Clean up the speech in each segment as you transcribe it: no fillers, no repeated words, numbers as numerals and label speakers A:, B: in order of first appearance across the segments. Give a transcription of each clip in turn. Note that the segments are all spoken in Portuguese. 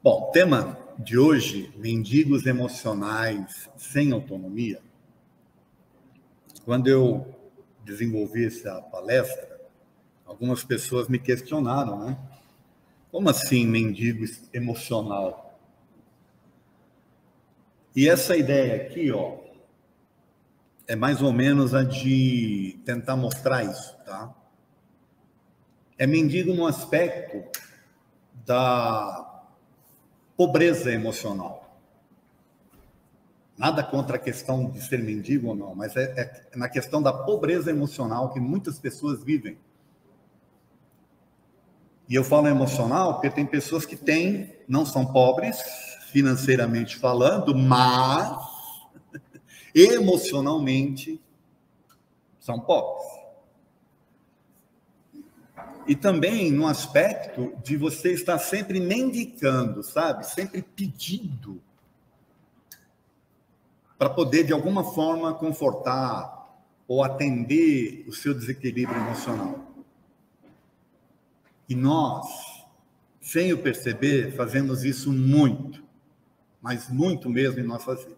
A: Bom, tema de hoje, mendigos emocionais sem autonomia. Quando eu desenvolvi essa palestra, algumas pessoas me questionaram, né? Como assim mendigo emocional? E essa ideia aqui, ó, é mais ou menos a de tentar mostrar isso, tá? É mendigo no aspecto da pobreza emocional. Nada contra a questão de ser mendigo ou não, mas é na questão da pobreza emocional que muitas pessoas vivem. E eu falo emocional porque tem pessoas que não são pobres, financeiramente falando, mas emocionalmente são pobres. E também no aspecto de você estar sempre mendicando, sabe? Sempre pedindo para poder, de alguma forma, confortar ou atender o seu desequilíbrio emocional. E nós, sem o perceber, fazemos isso muito, mas muito mesmo em nossas vidas.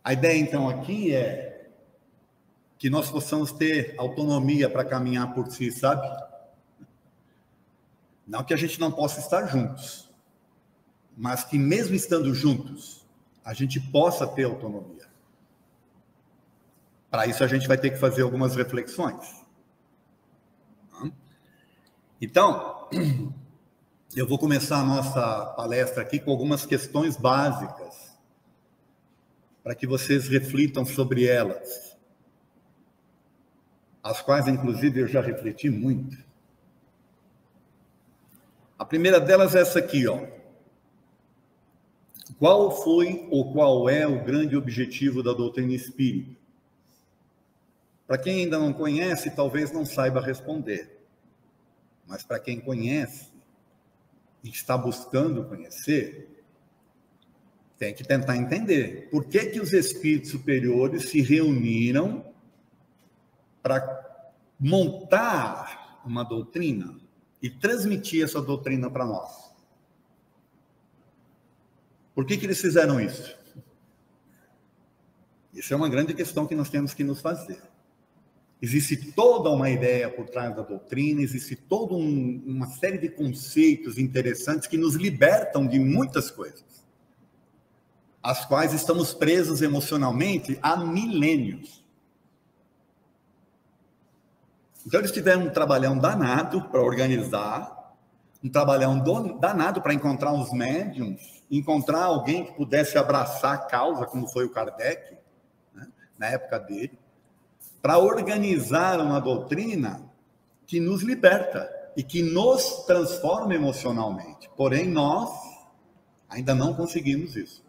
A: A ideia, então, aqui é que nós possamos ter autonomia para caminhar por si, sabe? Não que a gente não possa estar juntos, mas que mesmo estando juntos, a gente possa ter autonomia. Para isso, a gente vai ter que fazer algumas reflexões. Então, eu vou começar a nossa palestra aqui com algumas questões básicas, para que vocês reflitam sobre elas, as quais, inclusive, eu já refleti muito. A primeira delas é essa aqui, ó. Qual foi ou qual é o grande objetivo da doutrina espírita? Para quem ainda não conhece, talvez não saiba responder. Mas para quem conhece e está buscando conhecer, tem que tentar entender. Por que que os espíritos superiores se reuniram para montar uma doutrina e transmitir essa doutrina para nós? Por que que eles fizeram isso? Isso é uma grande questão que nós temos que nos fazer. Existe toda uma ideia por trás da doutrina, existe toda uma série de conceitos interessantes que nos libertam de muitas coisas, as quais estamos presos emocionalmente há milênios. Então, eles tiveram um trabalhão danado para organizar, um trabalhão danado para encontrar os médiums, encontrar alguém que pudesse abraçar a causa, como foi o Kardec, né, na época dele, para organizar uma doutrina que nos liberta e que nos transforma emocionalmente. Porém, nós ainda não conseguimos isso.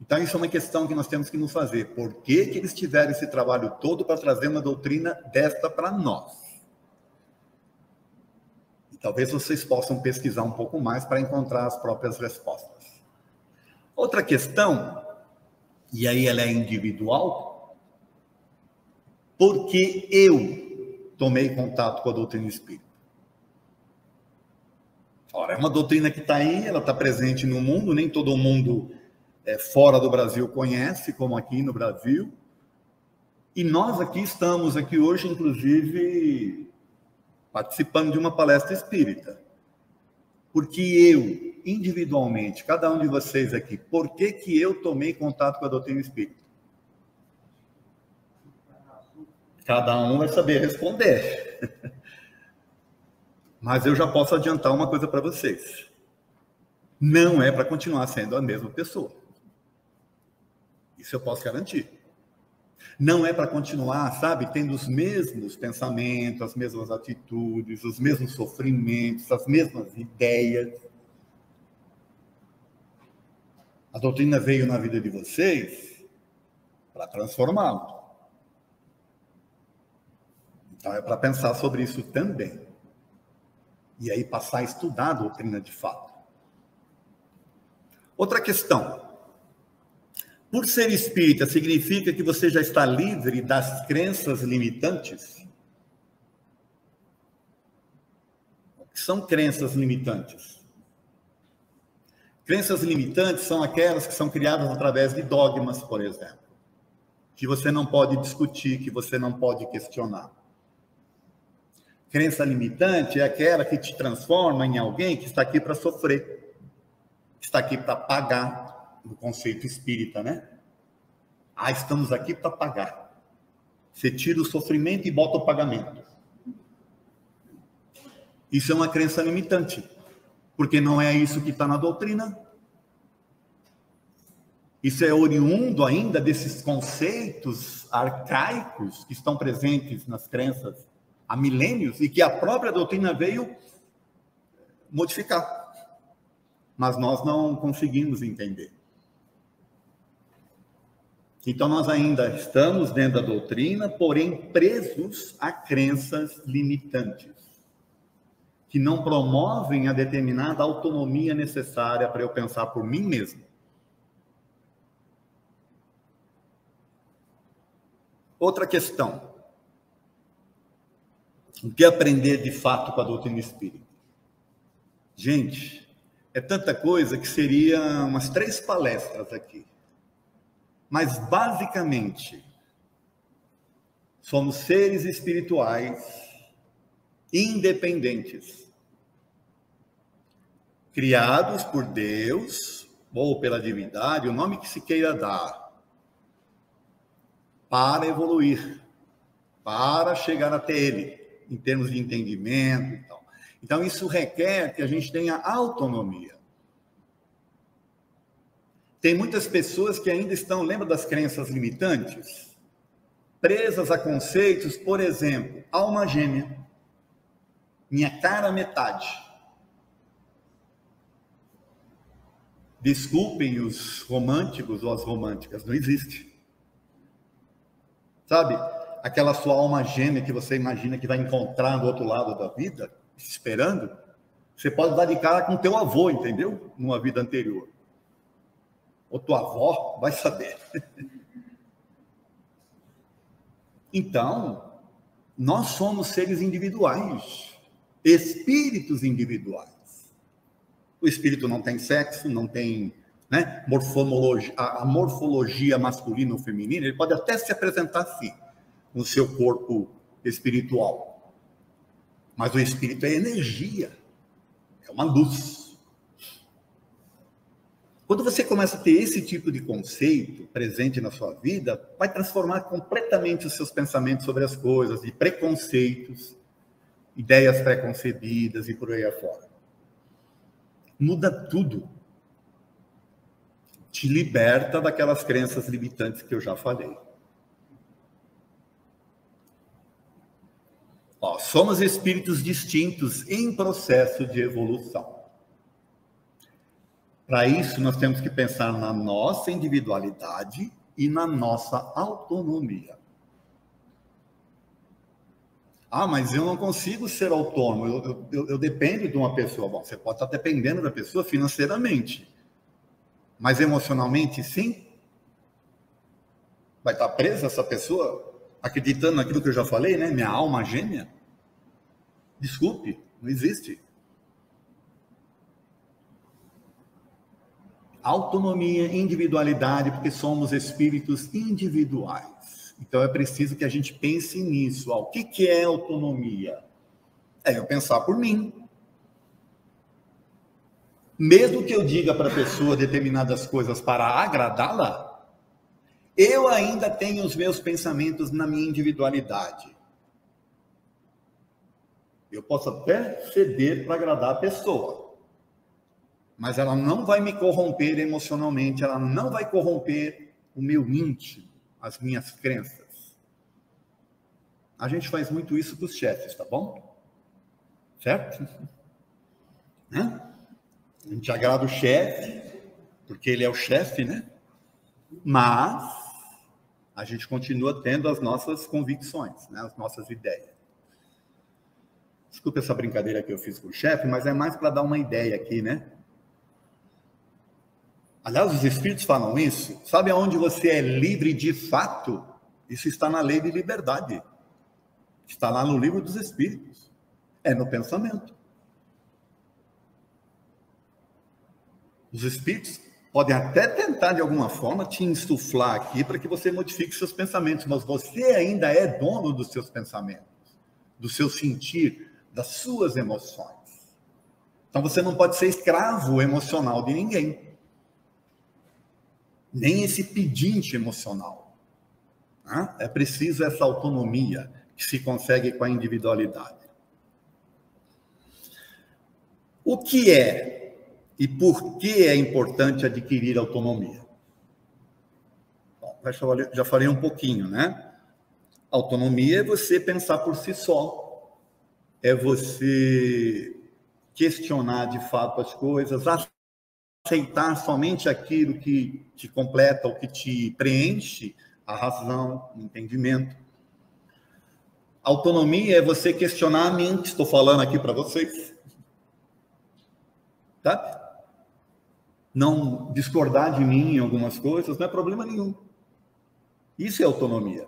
A: Então, isso é uma questão que nós temos que nos fazer. Por que que eles tiveram esse trabalho todo para trazer uma doutrina desta para nós? E talvez vocês possam pesquisar um pouco mais para encontrar as próprias respostas. Outra questão, e aí ela é individual, porque eu tomei contato com a doutrina espírita. Ora, é uma doutrina que está aí, ela está presente no mundo, nem todo mundo fora do Brasil conhece, como aqui no Brasil. E nós aqui estamos aqui hoje, inclusive, participando de uma palestra espírita. Porque eu, individualmente, cada um de vocês aqui, por que que eu tomei contato com a doutrina espírita? Cada um vai saber responder. Mas eu já posso adiantar uma coisa para vocês. Não é para continuar sendo a mesma pessoa. Isso eu posso garantir. Não é para continuar, sabe, tendo os mesmos pensamentos, as mesmas atitudes, os mesmos sofrimentos, as mesmas ideias. A doutrina veio na vida de vocês para transformá-los. Então, é para pensar sobre isso também. E aí passar a estudar a doutrina de fato. Outra questão. Por ser espírita, significa que você já está livre das crenças limitantes? que são crenças limitantes? Crenças limitantes são aquelas que são criadas através de dogmas, por exemplo, que você não pode discutir, que você não pode questionar. Crença limitante é aquela que te transforma em alguém que está aqui para sofrer, que está aqui para pagar, no conceito espírita, né? Ah, estamos aqui para pagar. Você tira o sofrimento e bota o pagamento. Isso é uma crença limitante, porque não é isso que está na doutrina. Isso é oriundo ainda desses conceitos arcaicos que estão presentes nas crenças há milênios e que a própria doutrina veio modificar. Mas nós não conseguimos entender. Então, nós ainda estamos dentro da doutrina, porém presos a crenças limitantes, que não promovem a determinada autonomia necessária para eu pensar por mim mesmo. Outra questão. O que aprender de fato com a doutrina espírita? Gente, é tanta coisa que seria umas 3 palestras aqui. Mas, basicamente, somos seres espirituais independentes, criados por Deus ou pela divindade, o nome que se queira dar, para evoluir, para chegar até Ele, em termos de entendimento e tal. Então, isso requer que a gente tenha autonomia. Tem muitas pessoas que ainda estão, lembra das crenças limitantes? Presas a conceitos, por exemplo, alma gêmea, minha cara metade. Desculpem os românticos ou as românticas, não existe. Sabe, aquela sua alma gêmea que você imagina que vai encontrar do outro lado da vida, esperando, você pode dar de cara com teu avô, entendeu? Numa vida anterior. Ou tua avó, vai saber. Então, nós somos seres individuais, espíritos individuais. O espírito não tem sexo, não tem, né, morfologia, a morfologia masculina ou feminina, ele pode até se apresentar assim, no seu corpo espiritual. Mas o espírito é energia, é uma luz. Quando você começa a ter esse tipo de conceito presente na sua vida, vai transformar completamente os seus pensamentos sobre as coisas, de preconceitos, ideias preconcebidas e por aí afora. Muda tudo. Te liberta daquelas crenças limitantes que eu já falei. Somos espíritos distintos em processo de evolução. Para isso, nós temos que pensar na nossa individualidade e na nossa autonomia. Ah, mas eu não consigo ser autônomo, eu dependo de uma pessoa. Bom, você pode estar dependendo da pessoa financeiramente, mas emocionalmente, sim? Vai estar presa essa pessoa, acreditando naquilo que eu já falei, né? Minha alma gêmea? Desculpe, não existe. Autonomia, individualidade, porque somos espíritos individuais. Então, é preciso que a gente pense nisso. O que é autonomia? É eu pensar por mim. Mesmo que eu diga para a pessoa determinadas coisas para agradá-la, eu ainda tenho os meus pensamentos na minha individualidade. Eu posso até ceder para agradar a pessoa, mas ela não vai me corromper emocionalmente, ela não vai corromper o meu íntimo, as minhas crenças. A gente faz muito isso com os chefes, tá bom? Certo? Né? A gente agrada o chefe, porque ele é o chefe, né? Mas a gente continua tendo as nossas convicções, né? As nossas ideias. Desculpa essa brincadeira que eu fiz com o chefe, mas é mais para dar uma ideia aqui, né? Aliás, os espíritos falam isso. Sabe aonde você é livre de fato? Isso está na lei de liberdade. Está lá no livro dos espíritos. É no pensamento. Os espíritos podem até tentar, de alguma forma, te insuflar aqui para que você modifique seus pensamentos, mas você ainda é dono dos seus pensamentos, do seu sentir, das suas emoções. Então, você não pode ser escravo emocional de ninguém, nem esse pedinte emocional. É preciso essa autonomia que se consegue com a individualidade. O que é e por que é importante adquirir autonomia? Bom, já falei um pouquinho, né? Autonomia é você pensar por si só, é você questionar de fato as coisas, aceitar somente aquilo que te completa ou que te preenche a razão, o entendimento. Autonomia é você questionar a mim, que estou falando aqui para vocês. Tá? Não discordar de mim em algumas coisas não é problema nenhum. Isso é autonomia.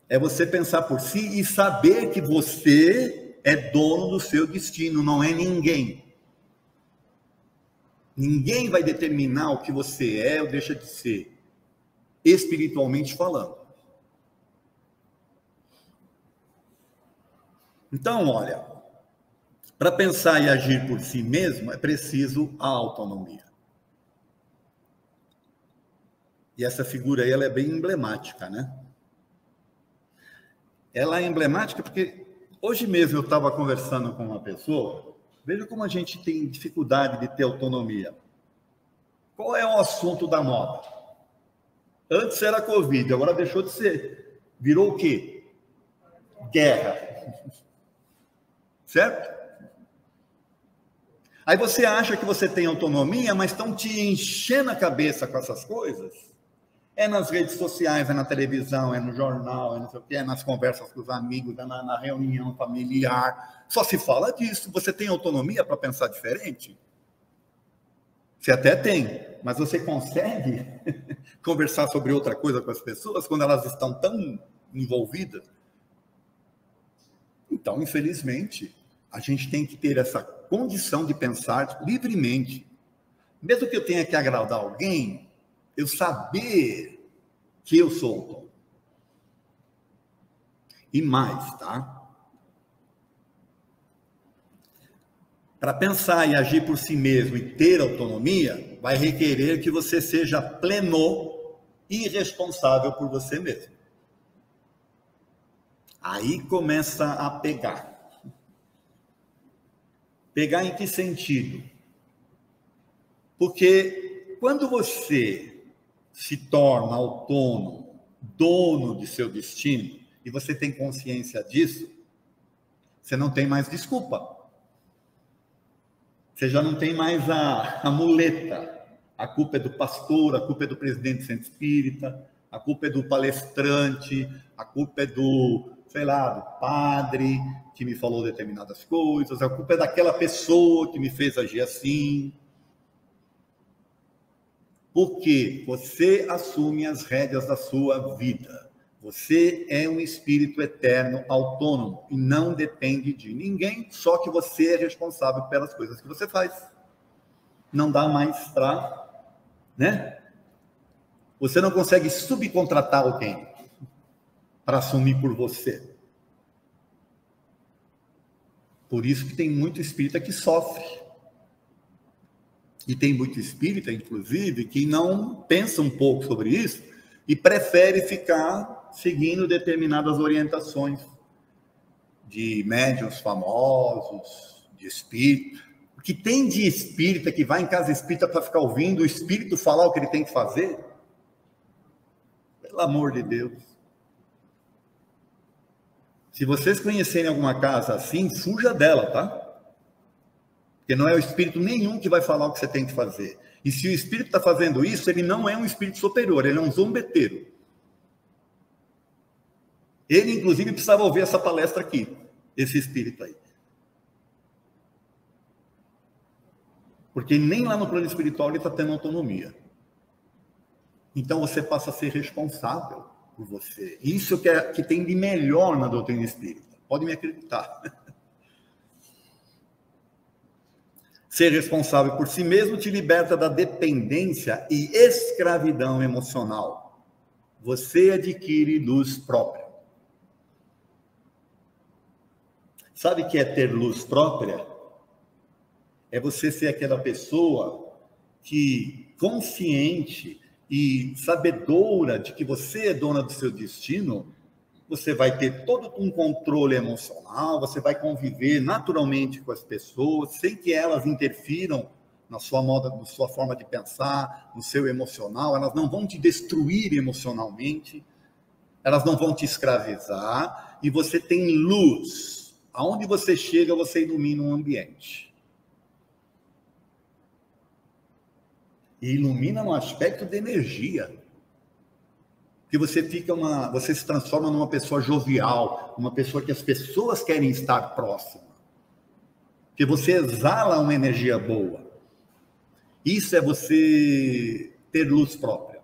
A: É você pensar por si e saber que você é dono do seu destino, não é ninguém. Ninguém vai determinar o que você é ou deixa de ser, espiritualmente falando. Então, olha, para pensar e agir por si mesmo, é preciso a autonomia. E essa figura aí, ela é bem emblemática, né? Ela é emblemática porque hoje mesmo eu estava conversando com uma pessoa, veja como a gente tem dificuldade de ter autonomia. Qual é o assunto da moda? Antes era Covid, agora deixou de ser. Virou o quê? Guerra. Certo? Aí você acha que você tem autonomia, mas estão te enchendo a cabeça com essas coisas. É nas redes sociais, é na televisão, é no jornal, é não sei o quê, é nas conversas com os amigos, é na reunião familiar. Só se fala disso. Você tem autonomia para pensar diferente? Você até tem, mas você consegue conversar sobre outra coisa com as pessoas quando elas estão tão envolvidas? Então, infelizmente, a gente tem que ter essa condição de pensar livremente. Mesmo que eu tenha que agradar alguém, eu saber que eu sou autônomo. E mais, tá? Para pensar e agir por si mesmo e ter autonomia, vai requerer que você seja pleno e responsável por você mesmo. Aí começa a pegar. Pegar em que sentido? Porque quando você se torna autônomo, dono de seu destino, e você tem consciência disso, você não tem mais desculpa. Você já não tem mais a muleta. A culpa é do pastor, a culpa é do presidente do centro espírita, a culpa é do palestrante, a culpa é do, sei lá, do padre que me falou determinadas coisas, a culpa é daquela pessoa que me fez agir assim. Porque você assume as rédeas da sua vida. Você é um espírito eterno, autônomo, e não depende de ninguém, só que você é responsável pelas coisas que você faz. Não dá mais para, né? Você não consegue subcontratar alguém para assumir por você. Por isso que tem muito espírita que sofre. E tem muito espírita, inclusive, que não pensa um pouco sobre isso e prefere ficar seguindo determinadas orientações de médiuns famosos, de espírito. O que tem de espírita que vai em casa espírita para ficar ouvindo o espírito falar o que ele tem que fazer? Pelo amor de Deus. Se vocês conhecerem alguma casa assim, fuja dela, tá? Porque não é o espírito nenhum que vai falar o que você tem que fazer. E se o espírito está fazendo isso, ele não é um espírito superior, ele é um zombeteiro. Ele, inclusive, precisava ouvir essa palestra aqui, esse espírito aí. Porque nem lá no plano espiritual ele está tendo autonomia. Então você passa a ser responsável por você. Isso que tem de melhor na doutrina espírita. Pode me acreditar. Ser responsável por si mesmo te liberta da dependência e escravidão emocional. Você adquire luz própria. Sabe o que é ter luz própria? É você ser aquela pessoa que, consciente e sabedora de que você é dona do seu destino, você vai ter todo um controle emocional, você vai conviver naturalmente com as pessoas, sem que elas interfiram na sua forma de pensar, no seu emocional. Elas não vão te destruir emocionalmente, elas não vão te escravizar, e você tem luz. Aonde você chega, você ilumina um ambiente. E ilumina no aspecto de energia. Que você se transforma numa pessoa jovial, uma pessoa que as pessoas querem estar próxima. Que você exala uma energia boa. Isso é você ter luz própria.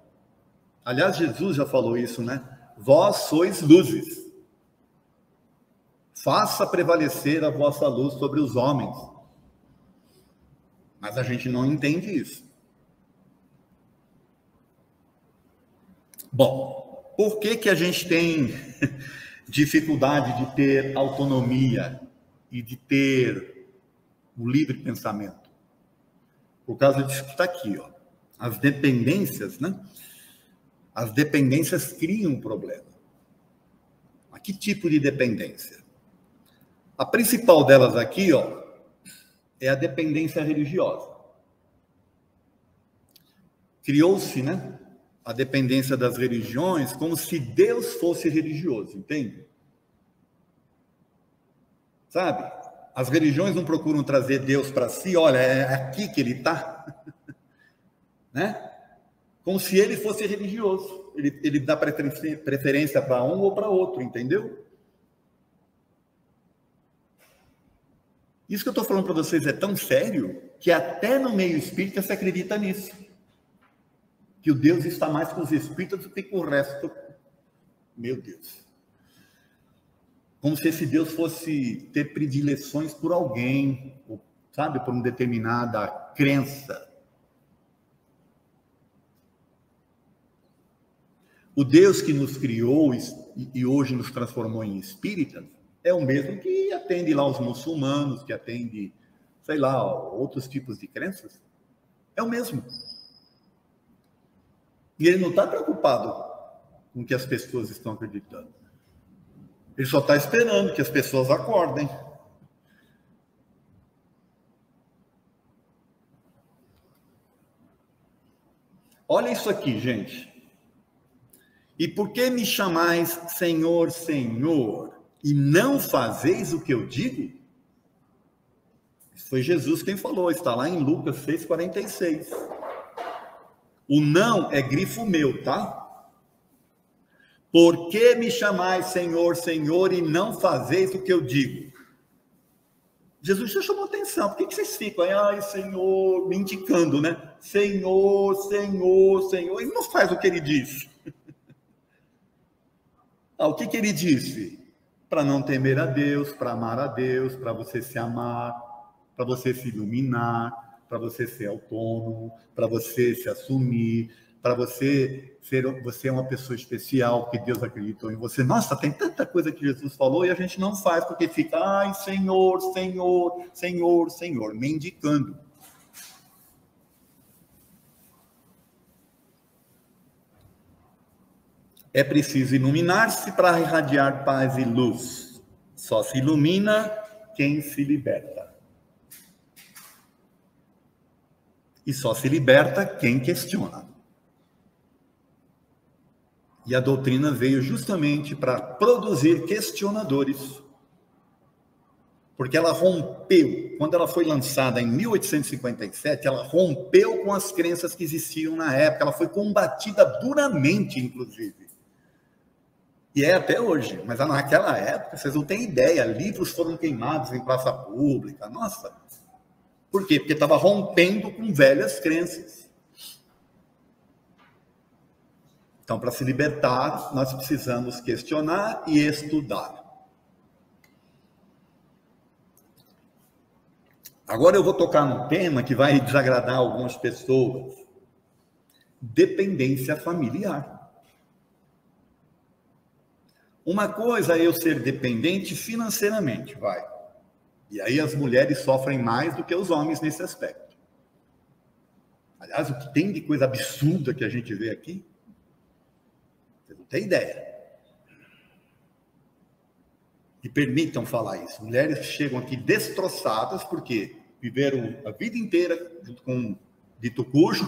A: Aliás, Jesus já falou isso, né? Vós sois luzes. Faça prevalecer a vossa luz sobre os homens. Mas a gente não entende isso. Bom, por que a gente tem dificuldade de ter autonomia e de ter o livre pensamento? Por causa disso que está aqui, ó. As dependências, né? As dependências criam um problema. A que tipo de dependência? A principal delas aqui, ó, é a dependência religiosa. Criou-se, né, a dependência das religiões como se Deus fosse religioso, entende? Sabe? As religiões não procuram trazer Deus para si, olha, é aqui que ele está, né? Como se ele fosse religioso. Ele dá preferência para um ou para outro, entendeu? Isso que eu estou falando para vocês é tão sério que até no meio espírita se acredita nisso. Que o Deus está mais com os espíritas do que com o resto. Meu Deus. Como se esse Deus fosse ter predileções por alguém, sabe, por uma determinada crença. O Deus que nos criou e hoje nos transformou em espíritas é o mesmo que atende lá os muçulmanos, que atende, sei lá, outros tipos de crenças. É o mesmo. E ele não está preocupado com o que as pessoas estão acreditando. Ele só está esperando que as pessoas acordem. Olha isso aqui, gente. E por que me chamais Senhor, Senhor, e não fazeis o que eu digo? Isso foi Jesus quem falou, está lá em Lucas 6,46. O não é grifo meu, tá? Por que me chamais Senhor, Senhor, e não fazeis o que eu digo? Jesus já chamou atenção. Por que vocês ficam aí, ai, Senhor, me indicando, né? Senhor, Senhor, Senhor. Ele não faz o que ele disse. O que ele disse? Para não temer a Deus, para amar a Deus, para você se amar, para você se iluminar, para você ser autônomo, para você se assumir, para você é uma pessoa especial, que Deus acreditou em você. Nossa, tem tanta coisa que Jesus falou e a gente não faz, porque fica, ai, Senhor, Senhor, Senhor, Senhor, me indicando. É preciso iluminar-se para irradiar paz e luz. Só se ilumina quem se liberta. E só se liberta quem questiona. E a doutrina veio justamente para produzir questionadores. Porque ela rompeu, quando ela foi lançada em 1857, ela rompeu com as crenças que existiam na época. Ela foi combatida duramente, inclusive. E é até hoje, mas naquela época, vocês não têm ideia, livros foram queimados em praça pública, nossa. Por quê? Porque estava rompendo com velhas crenças. Então, para se libertar, nós precisamos questionar e estudar. Agora eu vou tocar num tema que vai desagradar algumas pessoas. Dependência familiar. Uma coisa é eu ser dependente financeiramente, vai. E aí as mulheres sofrem mais do que os homens nesse aspecto. Aliás, o que tem de coisa absurda que a gente vê aqui, você não tem ideia. E permitam falar isso. Mulheres que chegam aqui destroçadas porque viveram a vida inteira junto com um dito cujo,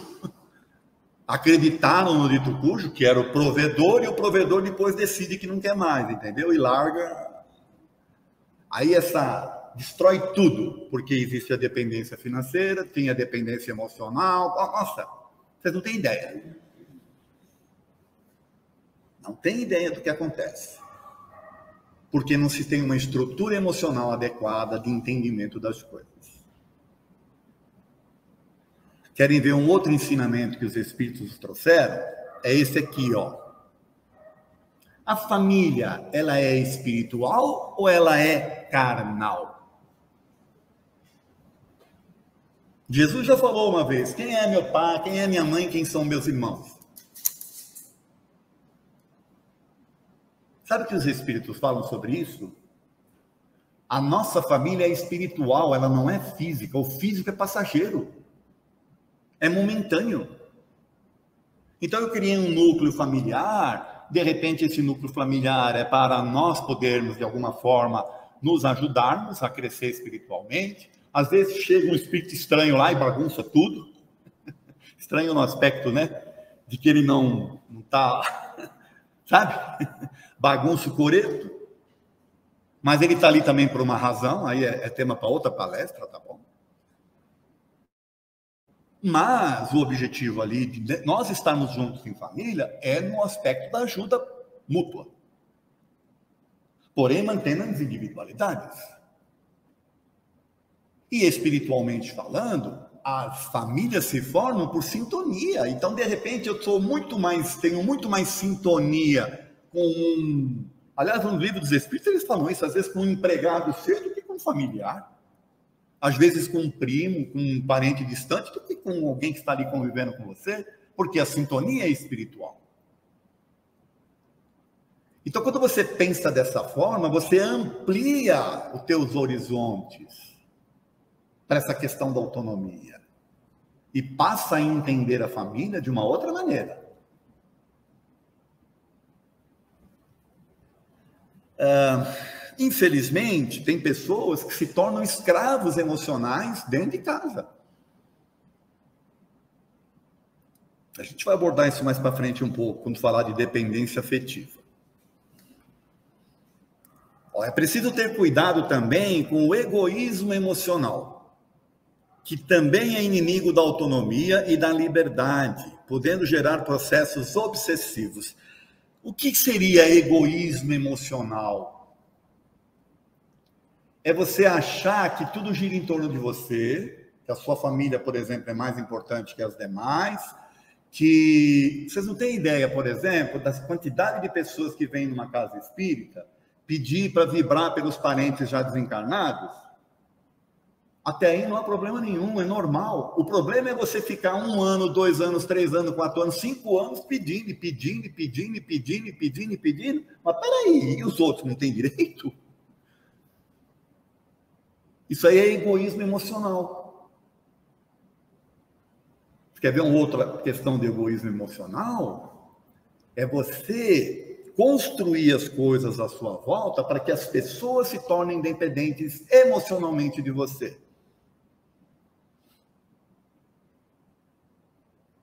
A: acreditaram no dito cujo, que era o provedor, e o provedor depois decide que não quer mais, entendeu? E larga. Aí destrói tudo, porque existe a dependência financeira, tem a dependência emocional. Nossa, vocês não têm ideia. Não tem ideia do que acontece. Porque não se tem uma estrutura emocional adequada de entendimento das coisas. Querem ver um outro ensinamento que os Espíritos trouxeram? É esse aqui, ó. A família, ela é espiritual ou ela é carnal? Jesus já falou uma vez, quem é meu pai, quem é minha mãe, quem são meus irmãos? Sabe o que os Espíritos falam sobre isso? A nossa família é espiritual, ela não é física. O físico é passageiro. É momentâneo. Então eu criei um núcleo familiar, de repente esse núcleo familiar é para nós podermos, de alguma forma, nos ajudarmos a crescer espiritualmente. Às vezes chega um espírito estranho lá e bagunça tudo. Estranho no aspecto, né? De que ele não está, sabe? Bagunça o coreto. Mas ele está ali também por uma razão, aí é tema para outra palestra, tá bom? Mas o objetivo ali de nós estarmos juntos em família é no aspecto da ajuda mútua. Porém, mantendo as individualidades. E espiritualmente falando, as famílias se formam por sintonia. Então, de repente, eu tenho muito mais sintonia com um... Aliás, no livro dos Espíritos, eles falam isso, às vezes com um empregado seu do que com um familiar. Às vezes com um primo, com um parente distante, do que com alguém que está ali convivendo com você, porque a sintonia é espiritual. Então, quando você pensa dessa forma, você amplia os teus horizontes para essa questão da autonomia e passa a entender a família de uma outra maneira. Infelizmente, tem pessoas que se tornam escravos emocionais dentro de casa. A gente vai abordar isso mais para frente um pouco, quando falar de dependência afetiva. É preciso ter cuidado também com o egoísmo emocional, que também é inimigo da autonomia e da liberdade, podendo gerar processos obsessivos. O que seria egoísmo emocional? É você achar que tudo gira em torno de você, que a sua família, por exemplo, é mais importante que as demais, que vocês não têm ideia, por exemplo, da quantidade de pessoas que vêm numa casa espírita pedir para vibrar pelos parentes já desencarnados. Até aí não há problema nenhum, é normal. O problema é você ficar 1 ano, 2 anos, 3 anos, 4 anos, 5 anos pedindo. Mas peraí, e os outros não têm direito? Isso aí é egoísmo emocional. Você quer ver uma outra questão de egoísmo emocional? É você construir as coisas à sua volta para que as pessoas se tornem dependentes emocionalmente de você.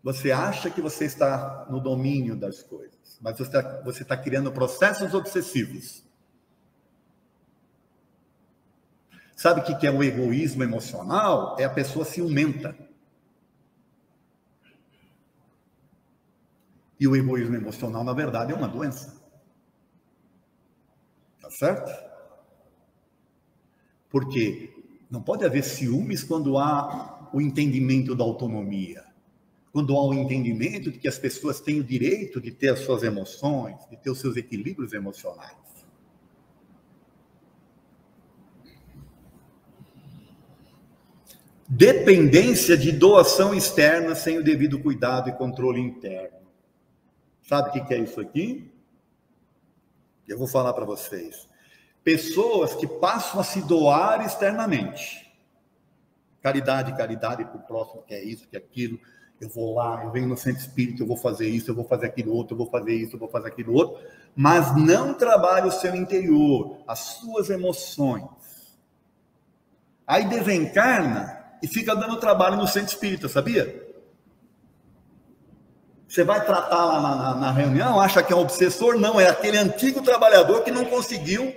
A: Você acha que você está no domínio das coisas, mas você está criando processos obsessivos. Sabe o que é o egoísmo emocional? É a pessoa ciumenta. E o egoísmo emocional, na verdade, é uma doença. Tá certo? Porque não pode haver ciúmes quando há o entendimento da autonomia. Quando há o entendimento de que as pessoas têm o direito de ter as suas emoções, de ter os seus equilíbrios emocionais. Dependência de doação externa sem o devido cuidado e controle interno. Sabe o que é isso aqui? Eu vou falar para vocês. Pessoas que passam a se doar externamente. Caridade, caridade para o próximo, que é isso, que é aquilo. Eu vou lá, eu venho no centro espírita, eu vou fazer isso, eu vou fazer aquilo outro, eu vou fazer isso, eu vou fazer aquilo outro. Mas não trabalha o seu interior, as suas emoções. Aí desencarna e fica dando trabalho no centro espírita, sabia? Você vai tratar lá na reunião, acha que é um obsessor? Não, é aquele antigo trabalhador que não conseguiu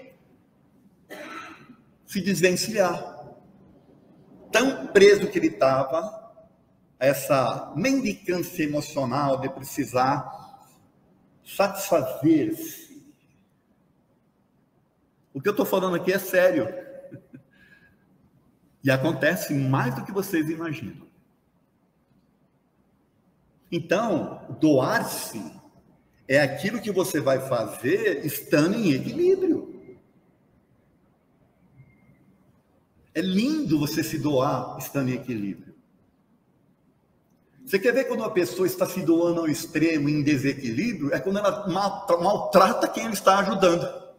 A: se desvencilhar. Tão preso que ele estava a essa mendicância emocional de precisar satisfazer-se. O que eu estou falando aqui é sério. E acontece mais do que vocês imaginam. Então, doar-se é aquilo que você vai fazer estando em equilíbrio. É lindo você se doar estando em equilíbrio. Você quer ver quando uma pessoa está se doando ao extremo, em desequilíbrio? É quando ela maltrata quem ela está ajudando.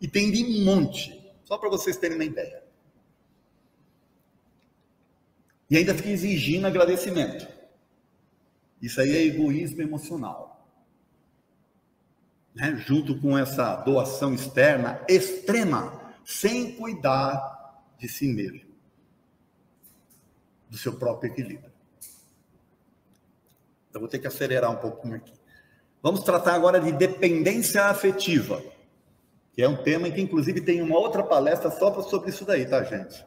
A: E tem de monte. Só para vocês terem uma ideia. E ainda fica exigindo agradecimento. Isso aí é egoísmo emocional. Né? Junto com essa doação externa extrema, sem cuidar de si mesmo, do seu próprio equilíbrio. Eu vou ter que acelerar um pouquinho aqui. Vamos tratar agora de dependência afetiva, que é um tema em que, inclusive, tem uma outra palestra só sobre isso daí, tá, gente?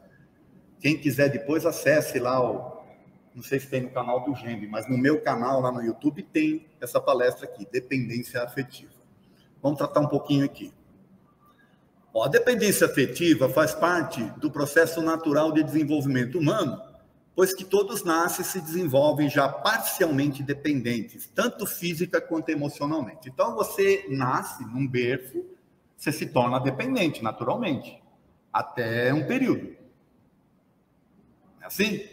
A: Quem quiser depois, acesse lá não sei se tem no canal do Gembe, mas no meu canal lá no YouTube tem essa palestra aqui, dependência afetiva. Vamos tratar um pouquinho aqui. A dependência afetiva faz parte do processo natural de desenvolvimento humano, pois que todos nascem e se desenvolvem já parcialmente dependentes, tanto física quanto emocionalmente. Então, você nasce num berço, você se torna dependente naturalmente, até um período. É assim?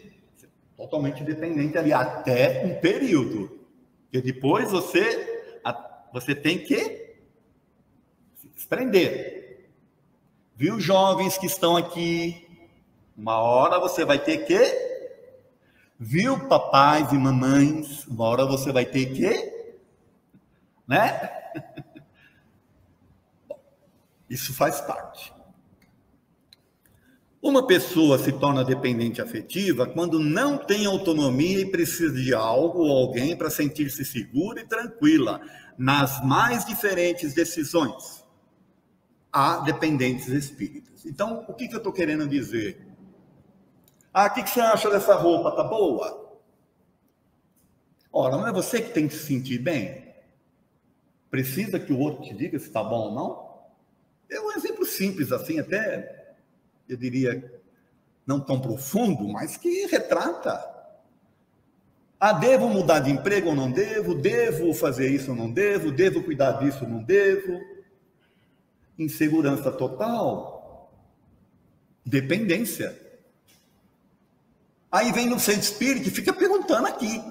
A: Totalmente dependente ali, até um período. Porque depois você tem que se desprender. Viu, jovens que estão aqui? Uma hora você vai ter que... Viu, papais e mamães? Uma hora você vai ter que... Né? Isso faz parte. Uma pessoa se torna dependente afetiva quando não tem autonomia e precisa de algo ou alguém para sentir-se segura e tranquila nas mais diferentes decisões. Há dependentes espíritas. Então, o que eu estou querendo dizer? O que você acha dessa roupa? Tá boa? Ora, não é você que tem que se sentir bem? Precisa que o outro te diga se está bom ou não? É um exemplo simples assim, até... eu diria, não tão profundo, mas que retrata. Devo mudar de emprego ou não devo? Devo fazer isso ou não devo? Devo cuidar disso ou não devo? Insegurança total. Dependência. Aí vem no centro espírita e fica perguntando aqui.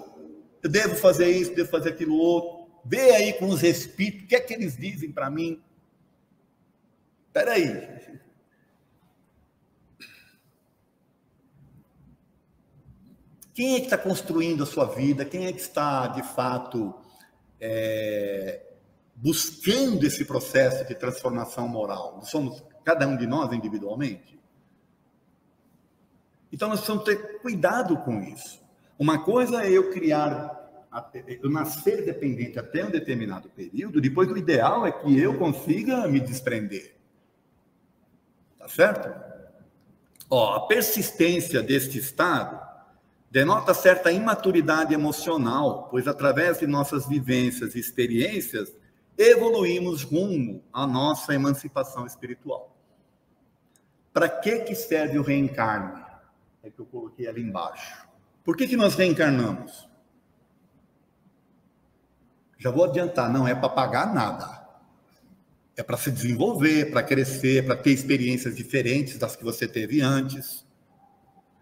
A: Eu devo fazer isso, devo fazer aquilo outro. Vê aí com os espíritos, o que é que eles dizem para mim? Espera aí. Quem é que está construindo a sua vida? Quem é que está, de fato, buscando esse processo de transformação moral? Somos cada um de nós individualmente? Então, nós precisamos ter cuidado com isso. Uma coisa é eu nascer dependente até um determinado período, depois o ideal é que eu consiga me desprender. Tá certo? A persistência deste estado denota certa imaturidade emocional, pois através de nossas vivências e experiências, evoluímos rumo à nossa emancipação espiritual. Para que serve o reencarne? É que eu coloquei ali embaixo. Por que nós reencarnamos? Já vou adiantar, não é para pagar nada. É para se desenvolver, para crescer, para ter experiências diferentes das que você teve antes.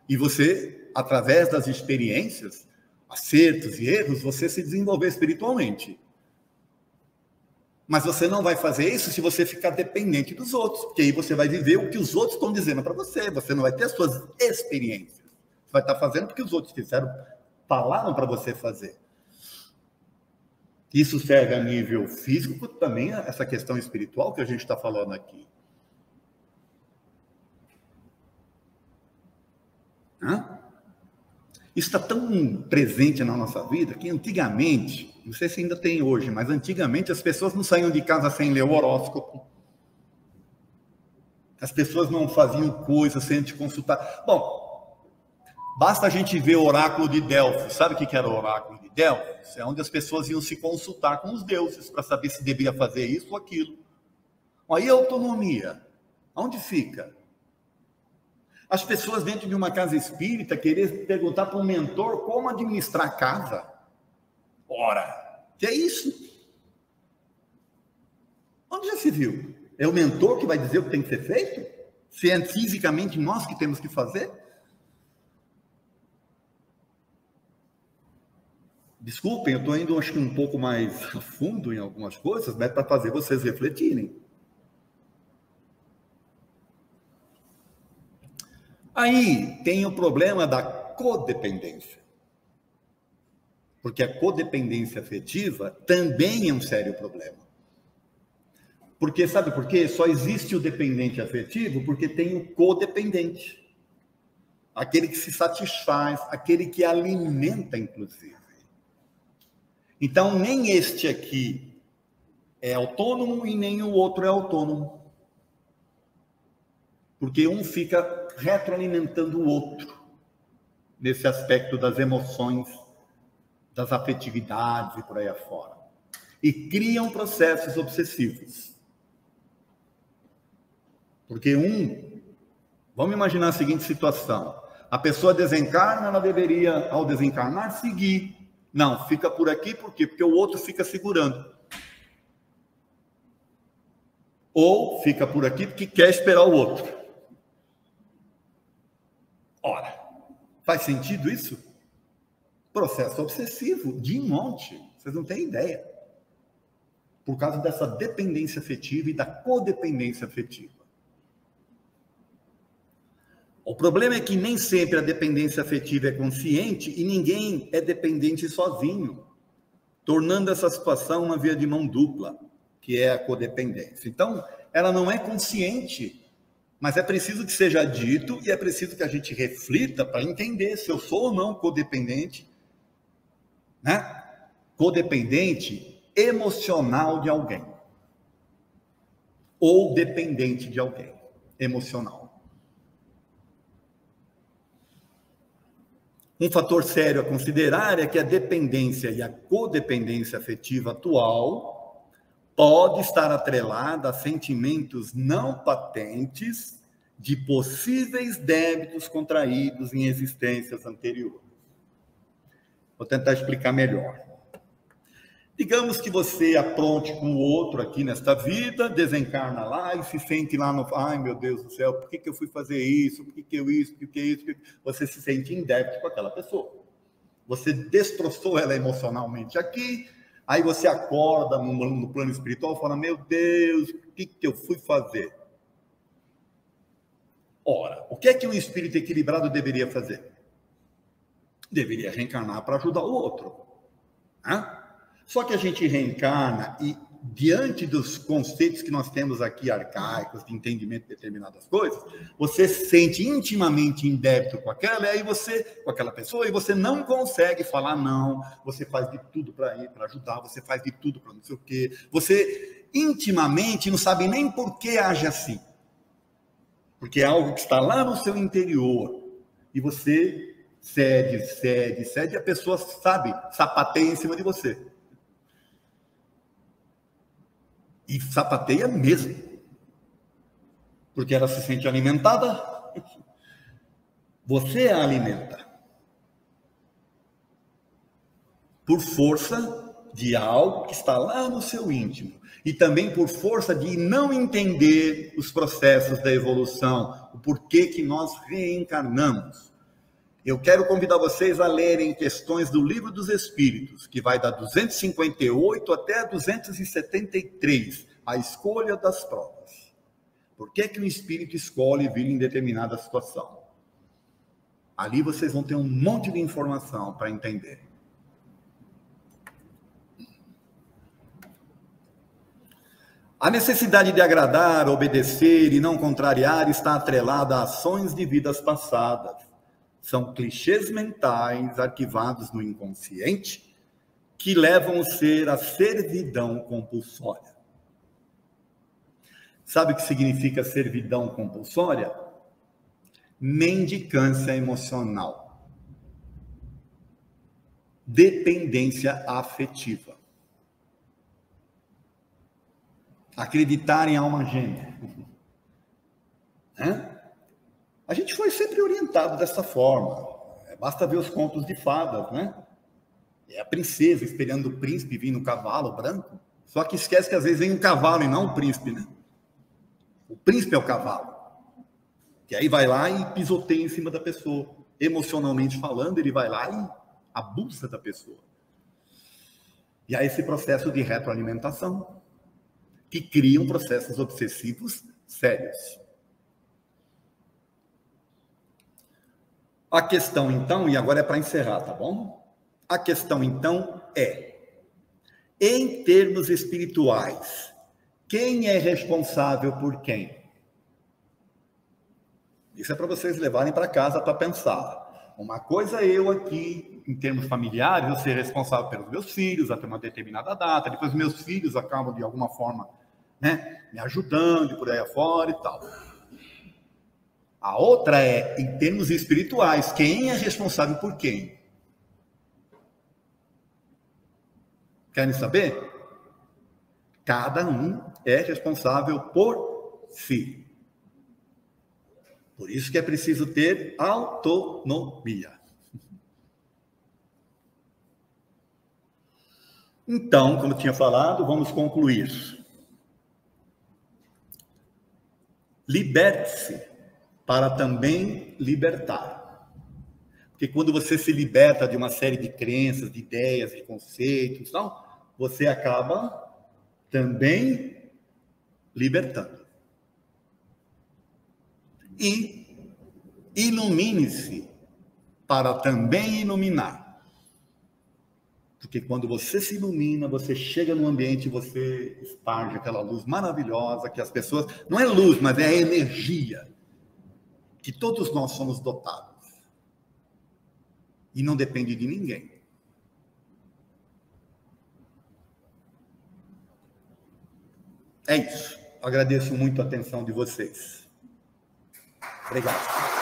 A: E você, através das experiências, acertos e erros, você se desenvolver espiritualmente. Mas você não vai fazer isso se você ficar dependente dos outros, porque aí você vai viver o que os outros estão dizendo para você, você não vai ter as suas experiências. Você vai estar fazendo o que os outros fizeram, falaram para você fazer. Isso serve a nível físico, também essa questão espiritual que a gente está falando aqui. Isso está tão presente na nossa vida que antigamente, não sei se ainda tem hoje, mas antigamente as pessoas não saíam de casa sem ler o horóscopo. As pessoas não faziam coisas sem te consultar. Bom, basta a gente ver o oráculo de Delfos. Sabe o que era o oráculo de Delfos? É onde as pessoas iam se consultar com os deuses para saber se devia fazer isso ou aquilo. Aí a autonomia, onde fica? As pessoas dentro de uma casa espírita querer perguntar para um mentor como administrar a casa. Ora, que é isso? Onde já se viu? É o mentor que vai dizer o que tem que ser feito? Se é fisicamente nós que temos que fazer? Desculpem, eu estou indo acho que um pouco mais a fundo em algumas coisas, né, para fazer vocês refletirem. Aí tem o problema da codependência. Porque a codependência afetiva também é um sério problema. Porque, sabe por quê? Só existe o dependente afetivo porque tem o codependente. Aquele que se satisfaz, aquele que alimenta, inclusive. Então, nem este aqui é autônomo e nem o outro é autônomo. Porque um fica retroalimentando o outro nesse aspecto das emoções, das afetividades e por aí afora. E criam processos obsessivos. Porque vamos imaginar a seguinte situação. A pessoa desencarna, ela deveria, ao desencarnar, seguir. Não, fica por aqui, por quê? Porque o outro fica segurando. Ou fica por aqui porque quer esperar o outro. Ora, faz sentido isso? Processo obsessivo de monte, vocês não têm ideia. Por causa dessa dependência afetiva e da codependência afetiva. O problema é que nem sempre a dependência afetiva é consciente e ninguém é dependente sozinho, tornando essa situação uma via de mão dupla, que é a codependência. Então, ela não é consciente. Mas é preciso que seja dito e é preciso que a gente reflita para entender se eu sou ou não codependente, né? Codependente emocional de alguém. Ou dependente de alguém emocional. Um fator sério a considerar é que a dependência e a codependência afetiva atual pode estar atrelada a sentimentos não patentes de possíveis débitos contraídos em existências anteriores. Vou tentar explicar melhor. Digamos que você apronte com o outro aqui nesta vida, desencarna lá e se sente lá no... Ai, meu Deus do céu, por que eu fui fazer isso? Por que eu isso? Por que isso? Você se sente em débito com aquela pessoa. Você destroçou ela emocionalmente aqui. Aí você acorda no plano espiritual e fala, meu Deus, o que eu fui fazer? Ora, o que é que um espírito equilibrado deveria fazer? Deveria reencarnar para ajudar o outro. Só que a gente reencarna e, diante dos conceitos que nós temos aqui, arcaicos, de entendimento de determinadas coisas, você se sente intimamente em débito com aquela pessoa, e você não consegue falar não, você faz de tudo para ajudar, você faz de tudo para não sei o quê, você intimamente não sabe nem por que age assim, porque é algo que está lá no seu interior, e você cede, e a pessoa sapateia em cima de você. E sapateia mesmo. Porque ela se sente alimentada. Você a alimenta. Por força de algo que está lá no seu íntimo. E também por força de não entender os processos da evolução. O porquê que nós reencarnamos. Eu quero convidar vocês a lerem questões do Livro dos Espíritos, que vai da 258 até a 273, a escolha das provas. Por que que o espírito escolhe vir em determinada situação? Ali vocês vão ter um monte de informação para entender. A necessidade de agradar, obedecer e não contrariar está atrelada a ações de vidas passadas. São clichês mentais arquivados no inconsciente que levam o ser à servidão compulsória. Sabe o que significa servidão compulsória? Mendicância emocional. Dependência afetiva. Acreditar em alma gêmea. A gente foi sempre orientado dessa forma. Basta ver os contos de fadas, né? É a princesa esperando o príncipe vir no cavalo branco. Só que esquece que às vezes vem um cavalo e não o príncipe, né? O príncipe é o cavalo. Que aí vai lá e pisoteia em cima da pessoa. Emocionalmente falando, ele vai lá e abusa da pessoa. E há esse processo de retroalimentação, que criam processos obsessivos sérios. A questão, então, e agora é para encerrar, tá bom? A questão, então, em termos espirituais, quem é responsável por quem? Isso é para vocês levarem para casa para pensar. Uma coisa é eu aqui, em termos familiares, eu ser responsável pelos meus filhos até uma determinada data, depois meus filhos acabam, de alguma forma, né, me ajudando, por aí afora e tal. A outra é, em termos espirituais, quem é responsável por quem? Querem saber? Cada um é responsável por si. Por isso que é preciso ter autonomia. Então, como eu tinha falado, vamos concluir. Liberte-se para também libertar. Porque quando você se liberta de uma série de crenças, de ideias, de conceitos, então, você acaba também libertando. E ilumine-se para também iluminar. Porque quando você se ilumina, você chega no ambiente e você esparge aquela luz maravilhosa que as pessoas... Não é luz, mas é a energia que todos nós somos dotados. E não depende de ninguém. É isso. Agradeço muito a atenção de vocês. Obrigado.